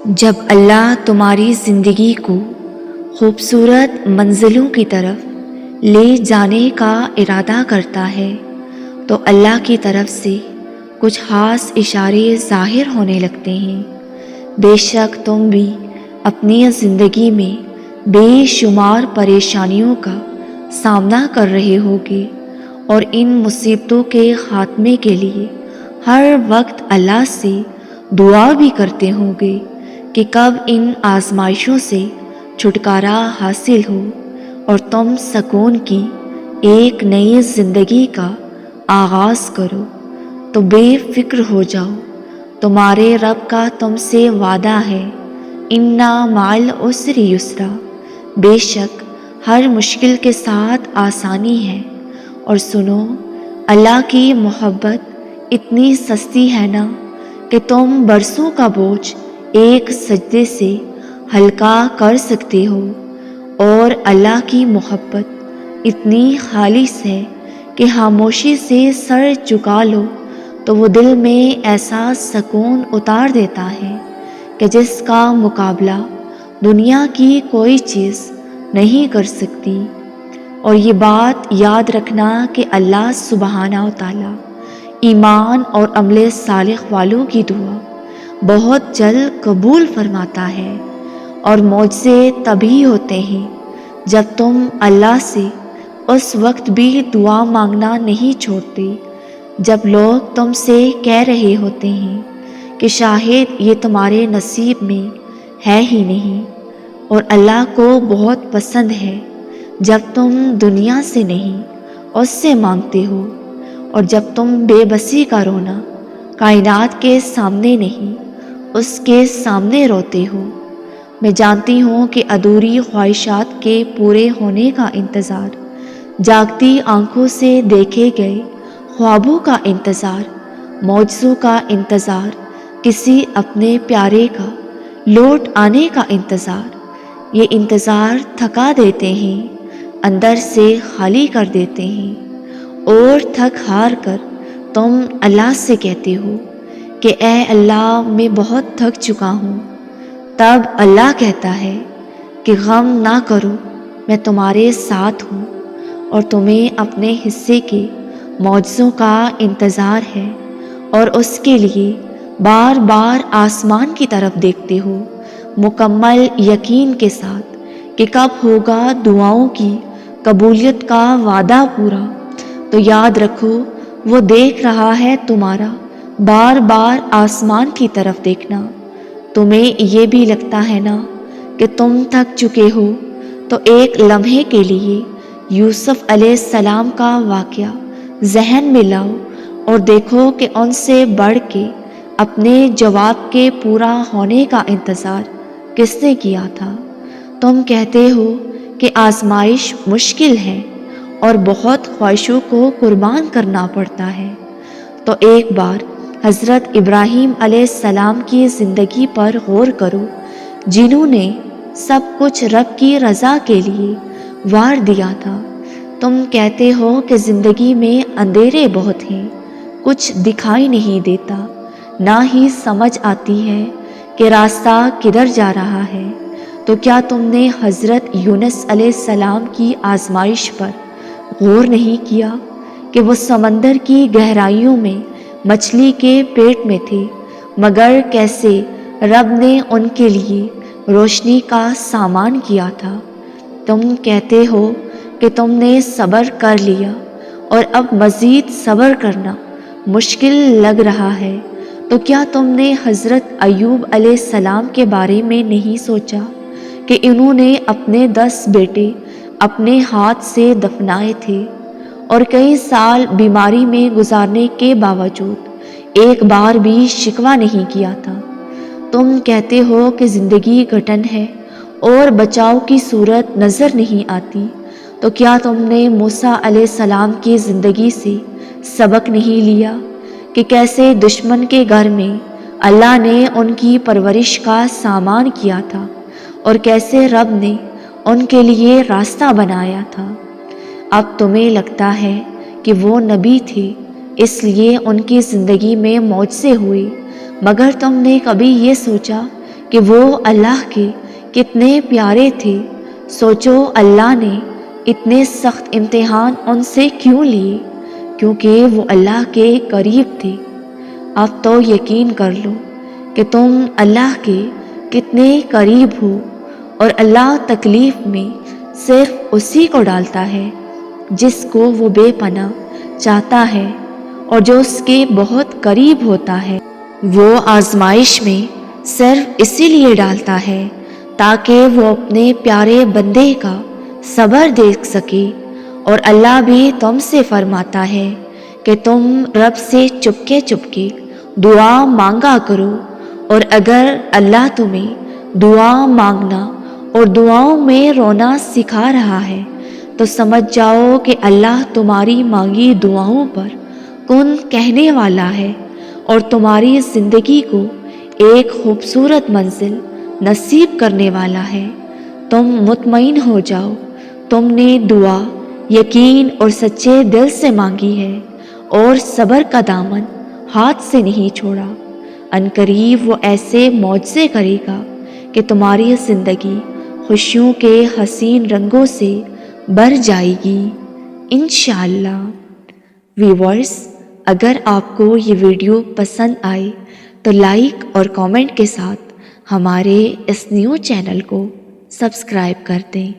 جب اللہ تمہاری زندگی کو خوبصورت منزلوں کی طرف لے جانے کا ارادہ کرتا ہے تو اللہ کی طرف سے کچھ خاص اشارے ظاہر ہونے لگتے ہیں۔ بے شک تم بھی اپنی زندگی میں بے شمار پریشانیوں کا سامنا کر رہے ہوگے اور ان مصیبتوں کے خاتمے کے لیے ہر وقت اللہ سے دعا بھی کرتے ہوگے کہ کب ان آزمائشوں سے چھٹکارا حاصل ہو اور تم سکون کی ایک نئی زندگی کا آغاز کرو۔ تو بے فکر ہو جاؤ، تمہارے رب کا تم سے وعدہ ہے، اِنَّ مَعَ الْعُسْرِ یسرا، بے شک ہر مشکل کے ساتھ آسانی ہے۔ اور سنو، اللہ کی محبت اتنی سستی ہے نا کہ تم برسوں کا بوجھ ایک سجدے سے ہلکا کر سکتے ہو، اور اللہ کی محبت اتنی خالص ہے کہ خاموشی سے سر جھکا لو تو وہ دل میں ایسا سکون اتار دیتا ہے کہ جس کا مقابلہ دنیا کی کوئی چیز نہیں کر سکتی۔ اور یہ بات یاد رکھنا کہ اللہ سبحانہ و تعالی ایمان اور عمل صالح والوں کی دعا بہت جلد قبول فرماتا ہے، اور معجزے تبھی ہوتے ہیں جب تم اللہ سے اس وقت بھی دعا مانگنا نہیں چھوڑتے جب لوگ تم سے کہہ رہے ہوتے ہیں کہ شاید یہ تمہارے نصیب میں ہے ہی نہیں۔ اور اللہ کو بہت پسند ہے جب تم دنیا سے نہیں اس سے مانگتے ہو، اور جب تم بے بسی کا رونا کائنات کے سامنے نہیں اس کے سامنے روتے ہو۔ میں جانتی ہوں کہ ادھوری خواہشات کے پورے ہونے کا انتظار، جاگتی آنکھوں سے دیکھے گئے خوابوں کا انتظار، معجزوں کا انتظار، کسی اپنے پیارے کا لوٹ آنے کا انتظار، یہ انتظار تھکا دیتے ہیں، اندر سے خالی کر دیتے ہیں، اور تھک ہار کر تم اللہ سے کہتے ہو کہ اے اللہ میں بہت تھک چکا ہوں۔ تب اللہ کہتا ہے کہ غم نہ کرو، میں تمہارے ساتھ ہوں، اور تمہیں اپنے حصے کے معجزوں کا انتظار ہے، اور اس کے لیے بار بار آسمان کی طرف دیکھتے ہو مکمل یقین کے ساتھ کہ کب ہوگا دعاؤں کی قبولیت کا وعدہ پورا۔ تو یاد رکھو، وہ دیکھ رہا ہے تمہارا بار بار آسمان کی طرف دیکھنا۔ تمہیں یہ بھی لگتا ہے نا کہ تم تھک چکے ہو، تو ایک لمحے کے لیے یوسف علیہ السلام کا واقعہ ذہن میں لاؤ اور دیکھو کہ ان سے بڑھ کے اپنے جواب کے پورا ہونے کا انتظار کس نے کیا تھا۔ تم کہتے ہو کہ آزمائش مشکل ہے اور بہت خواہشوں کو قربان کرنا پڑتا ہے، تو ایک بار حضرت ابراہیم علیہ السلام کی زندگی پر غور کرو، جنہوں نے سب کچھ رب کی رضا کے لیے وار دیا تھا۔ تم کہتے ہو کہ زندگی میں اندھیرے بہت ہیں، کچھ دکھائی نہیں دیتا، نہ ہی سمجھ آتی ہے کہ راستہ کدھر جا رہا ہے۔ تو کیا تم نے حضرت یونس علیہ السلام کی آزمائش پر غور نہیں کیا کہ وہ سمندر کی گہرائیوں میں مچھلی کے پیٹ میں تھے، مگر کیسے رب نے ان کے لیے روشنی کا سامان کیا تھا۔ تم کہتے ہو کہ تم نے صبر کر لیا اور اب مزید صبر کرنا مشکل لگ رہا ہے، تو کیا تم نے حضرت ایوب علیہ السلام کے بارے میں نہیں سوچا کہ انہوں نے اپنے 10 بیٹے اپنے ہاتھ سے دفنائے تھے، اور کئی سال بیماری میں گزارنے کے باوجود ایک بار بھی شکوہ نہیں کیا تھا۔ تم کہتے ہو کہ زندگی گھٹن ہے اور بچاؤ کی صورت نظر نہیں آتی، تو کیا تم نے موسیٰ علیہ السلام کی زندگی سے سبق نہیں لیا کہ کیسے دشمن کے گھر میں اللہ نے ان کی پرورش کا سامان کیا تھا، اور کیسے رب نے ان کے لیے راستہ بنایا تھا۔ اب تمہیں لگتا ہے کہ وہ نبی تھے اس لیے ان کی زندگی میں معجزے ہوئے، مگر تم نے کبھی یہ سوچا کہ وہ اللہ کے کتنے پیارے تھے۔ سوچو اللہ نے اتنے سخت امتحان ان سے کیوں لیے؟ کیونکہ وہ اللہ کے قریب تھے۔ اب تو یقین کر لو کہ تم اللہ کے کتنے قریب ہو، اور اللہ تکلیف میں صرف اسی کو ڈالتا ہے جس کو وہ بے پناہ چاہتا ہے، اور جو اس کے بہت قریب ہوتا ہے وہ آزمائش میں صرف اسی لیے ڈالتا ہے تاکہ وہ اپنے پیارے بندے کا صبر دیکھ سکے۔ اور اللہ بھی تم سے فرماتا ہے کہ تم رب سے چپکے چپکے دعا مانگا کرو، اور اگر اللہ تمہیں دعا مانگنا اور دعاؤں میں رونا سکھا رہا ہے تو سمجھ جاؤ کہ اللہ تمہاری مانگی دعاؤں پر کن کہنے والا ہے، اور تمہاری زندگی کو ایک خوبصورت منزل نصیب کرنے والا ہے۔ تم مطمئن ہو جاؤ، تم نے دعا یقین اور سچے دل سے مانگی ہے، اور صبر کا دامن ہاتھ سے نہیں چھوڑا۔ عنقریب وہ ایسے معجزے کرے گا کہ تمہاری زندگی خوشیوں کے حسین رنگوں سے بھر جائے گی انشاءاللہ۔ ویورز، اگر آپ کو یہ ویڈیو پسند آئے تو لائک اور کامنٹ کے ساتھ ہمارے اس نیو چینل کو سبسکرائب کر دیں۔